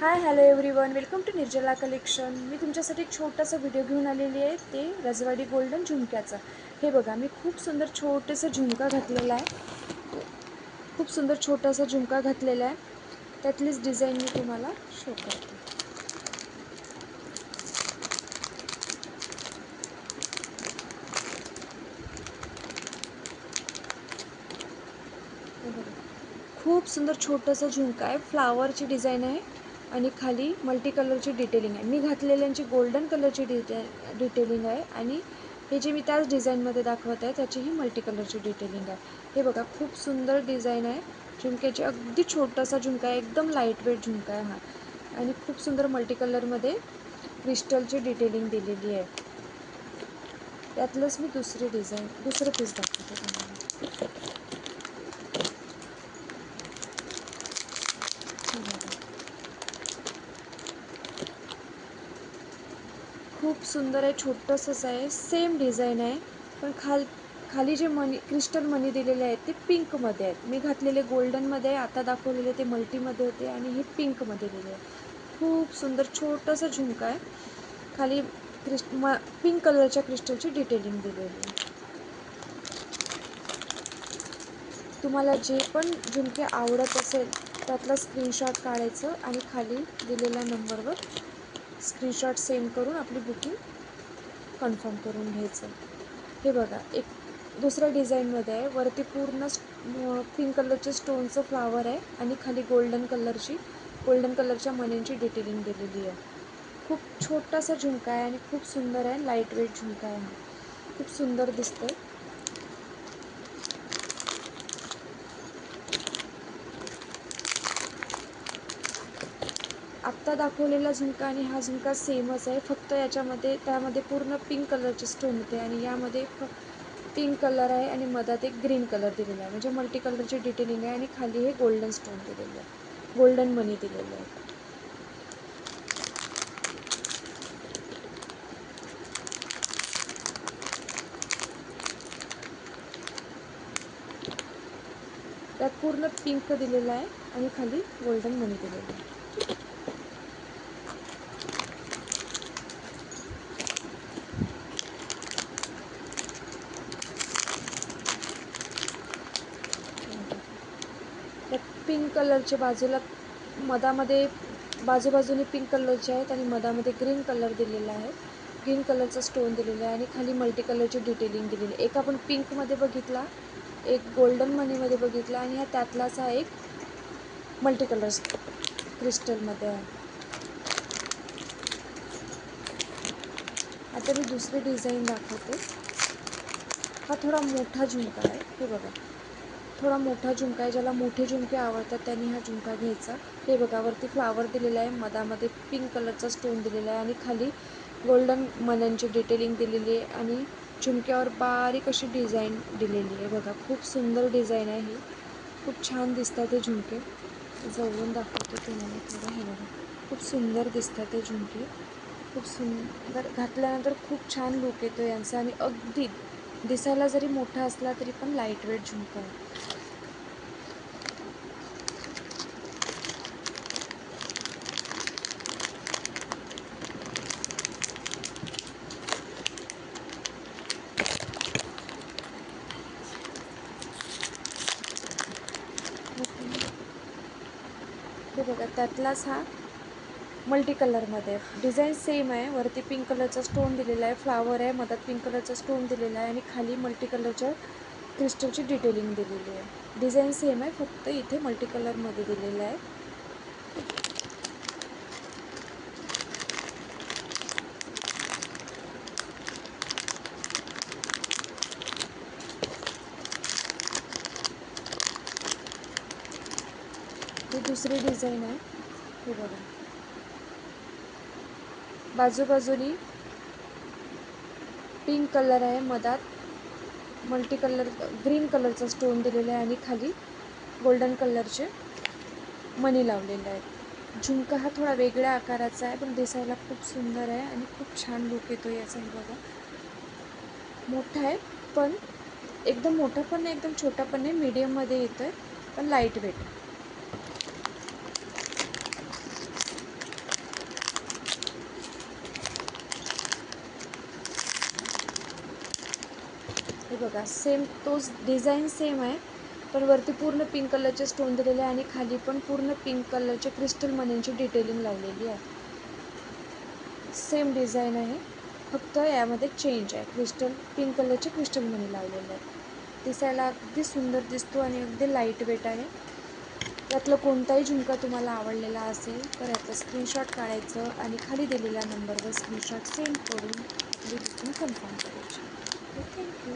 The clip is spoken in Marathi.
High hello everyone, welcome to Nirjala collection. मी तुमच्यासाठी एक छोटासा व्हिडिओ घेऊन आलेली आहे, ते रजवाडी गोल्डन झुमक्याचा. हे बघा, मी खूप सुंदर छोटासा झुमका घातलेला आहे. खूप सुंदर छोटासा झुमका घातलेला आहे. त्यातलीच डिझाईन मी तुम्हाला शो करते. हे बघा, खूप सुंदर छोटासा झुमका आहे. फ्लावरची डिझाईन आहे आणि खाली मल्टी कलरची डिटेलिंग आहे. मी घातलेल्यांची गोल्डन कलरची डिटेलिंग आहे आणि हे जे मी त्याच डिझाईनमध्ये दाखवत आहे त्याचीही मल्टी कलरची डिटेलिंग आहे. हे बघा, खूप सुंदर डिझाईन आहे झुमक्याची. अगदी छोटासा झुमका आहे, एकदम लाईट वेट झुमका आहे हा. आणि खूप सुंदर मल्टी कलरमध्ये क्रिस्टलची डिटेलिंग दिलेली आहे. त्यातलंच मी दुसरं पीस दाखवते तुम्हाला. खूप सुंदर आहे, छोटंसंच आहे, सेम डिझाईन आहे. पण खाली जे क्रिस्टल मणी दिलेले आहेत ते पिंकमध्ये आहेत. मी घातलेले गोल्डनमध्ये आहे, आता दाखवलेले ते मल्टीमध्ये होते आणि हे पिंकमध्ये दिलेले आहे. खूप सुंदर छोटंसं झुमका आहे. खाली पिंक कलरच्या क्रिस्टलची डिटेलिंग दिलेली आहे. तुम्हाला जे पण झुमके आवडत असेल त्यातला स्क्रीनशॉट काढायचं आणि खाली दिलेल्या नंबरवर स्क्रीनशॉट सेंड करून आपली बुकिंग कन्फर्म करून घ्यायचं. हे बघा, एक दुसऱ्या डिझाईनमध्ये आहे. वरती पूर्ण पिंक कलरचे स्टोनचं फ्लावर आहे आणि खाली गोल्डन कलरच्या मण्यांची डिटेलिंग दिलेली आहे. खूप छोटासा झुमका आहे आणि खूप सुंदर आहे. लाईट वेट झुमका आहे हा. खूप सुंदर दिसतोय. आत्ता दाखवलेला झुमका आणि हा झुमका सेमच आहे, फक्त त्यामध्ये पूर्ण पिंक कलरचे स्टोन होते आणि यामध्ये पिंक कलर आहे आणि मधात एक ग्रीन कलर दिलेला आहे. म्हणजे मल्टी कलरची डिटेलिंग आहे आणि खाली हे गोल्डन स्टोन दिलेले आहे, गोल्डन मनी दिलेले आहे. त्यात पूर्ण पिंक दिलेला आहे आणि खाली गोल्डन मनी दिलेला आहे. त्यात पिंक कलरचे मधामध्ये बाजूबाजूने पिंक कलरचे आहेत आणि मधामध्ये ग्रीन कलर दिलेला आहे. ग्रीन कलरचा स्टोन दिलेला आहे आणि खाली मल्टी कलरची डिटेलिंग दिलेली आहे. एक आपण पिंकमध्ये बघितला, एक गोल्डन मनीमध्ये बघितला आणि हा त्यातलाच हा एक मल्टी कलर क्रिस्टलमध्ये आहे. आता मी दुसरी डिझाईन दाखवते. हा थोडा मोठा झुमका आहे. हे बघा, थोडा मोठा झुमका आहे. ज्याला मोठे झुमके आवडतात त्यांनी हा झुमका घ्यायचा. हे बघा, वरती फ्लावर दिलेला आहे, मधामध्ये पिंक कलरचा स्टोन दिलेला आहे आणि खाली गोल्डन मण्यांची डिटेलिंग दिलेली आहे आणि झुमक्यावर बारीक अशी डिझाईन दिलेली आहे. बघा, खूप सुंदर डिझाईन आहे ही. खूप छान दिसतात हे झुमके. जवळून दाखवते तुम्हाला थोडं. हे बघा, खूप सुंदर दिसतात हे झुमके. खूप सुंदर घातल्यानंतर खूप छान लुक येतो यांचा आणि अगदी दिसायला जरी मोठा असला तरी पण लाईट वेट झुमका आहे. हे बघा, त्यातलाच हा मल्टी कलरमध्ये डिझाईन सेम आहे. वरती पिंक कलरचा स्टोन दिलेला आहे, फ्लावर आहे, मधात पिंक कलरचा स्टोन दिलेला आहे आणि खाली मल्टी कलरच्या क्रिस्टलची डिटेलिंग दिलेली आहे. डिझाईन सेम आहे, फक्त इथे मल्टी कलरमध्ये दिलेलं आहे. ही दुसरी डिझाईन आहे. हे बघा, बाजूबाजूनी पिंक कलर आहे, मधात ग्रीन कलरचा स्टोन दिलेला आहे आणि खाली गोल्डन कलरचे मणी लावलेले आहेत. झुमका हा थोडा वेगळ्या आकाराचा आहे पण दिसायला खूप सुंदर आहे आणि खूप छान लुक येतो याचा. हे बघा, मोठा आहे पण एकदम मोठा पण नाही, एकदम छोटा पण नाही, मीडियममध्ये येतो आहे पण लाईट वेट आहे. बघा सेम तोच डिझाईन सेम आहे, पण वरती पूर्ण पिंक कलरचे स्टोन दिलेले आहे आणि खाली पण पूर्ण पिंक कलरचे क्रिस्टल मनीची डिटेलिंग लावलेली आहे. सेम डिझाईन आहे, फक्त यामध्ये चेंज आहे. क्रिस्टल पिंक कलरचे क्रिस्टल मनी लावलेले आहेत. दिसायला अगदी सुंदर दिसतो आणि अगदी लाईट वेट आहे. यातलं कोणताही झुमका तुम्हाला आवडलेला असेल तर याचा स्क्रीनशॉट काढायचं आणि खाली दिलेल्या नंबरवर स्क्रीनशॉट सेंड करून आपली बुकिंग कन्फर्म करायची. Okay, thank you.